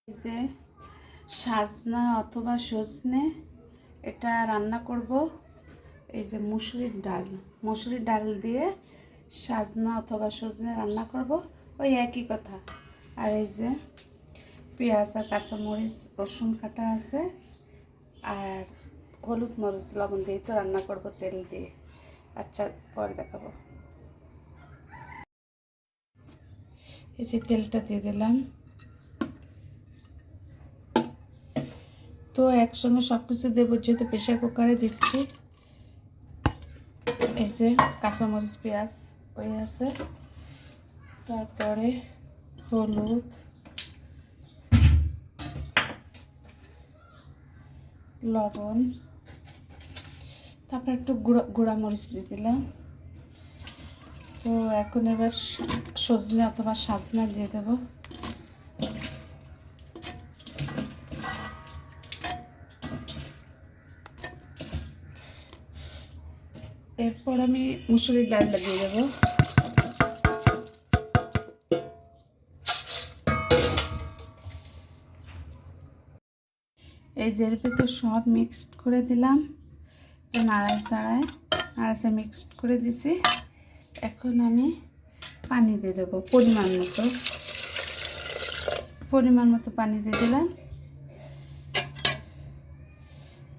এই যে সাজনা অথবা সজনে এটা রান্না করব। এই যে মুসুরির ডাল দিয়ে সাজনা অথবা সজনে রান্না করব, ওই একই কথা। আর এই যে পেঁয়াজ আর কাঁচামরিচ রসুন কাটা আছে, আর হলুদ মরিচ লবণ দিয়ে তো রান্না করব তেল দিয়ে। আচ্ছা, পরে দেখাবো। এই যে তেলটা দিয়ে দিলাম, তো একসঙ্গে সব কিছু দেবো যেহেতু প্রেশার কুকারে দিচ্ছি। এই যে কাঁচামরিচ পেঁয়াজ ওই আছে, তারপরে হলুদ, লবণ, তারপর একটু গুঁড়া মরিচ দিয়ে দিলাম। তো এখন এবার সজনে অথবা সাজনা দিয়ে দেবো। এরপর আমি মুসুরির ডালটা দিয়ে দেবো। এই যে এর ভিতর সব মিক্সড করে দিলাম, নাড়াচাড়ায় মিক্সড করে দিছি। এখন আমি পানি দিয়ে দেবো পরিমাণ মতো পানি দিয়ে দিলাম।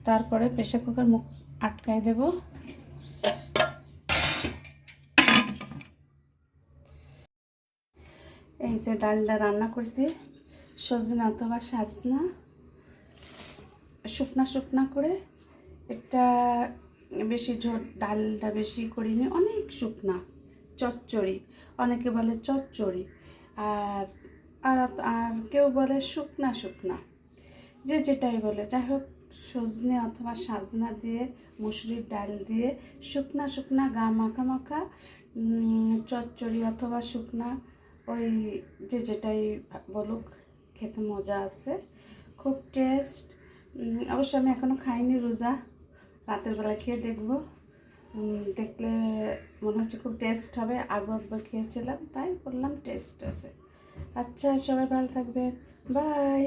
তারপরে প্রেসার কুকার মুখ আটকায় দেব। এই যে ডালটা রান্না করছি, সজনে অথবা সাজনা শুকনা করে, এটা বেশি ঝোল, ডালটা বেশি করিনি, অনেক শুকনা চচ্চড়ি, অনেকে বলে চচ্চড়ি, আর আর আর কেউ বলে শুকনা, যে যেটাই বলে, যাই হোক সজনে অথবা সাজনা দিয়ে মুসুরির ডাল দিয়ে শুকনা গা মাখা চচ্চড়ি অথবা শুকনা, ওই যে যেটাই বলুক, খেতে মজা আছে, খুব টেস্ট। অবশ্য আমি এখনও খাইনি, রোজা, রাতের বেলা খেয়ে দেখবো। দেখলে মনে হচ্ছে খুব টেস্ট হবে। একবার খেয়েছিলাম, তাই বললাম টেস্ট আছে। আচ্ছা, সবাই ভালো থাকবেন, বাই।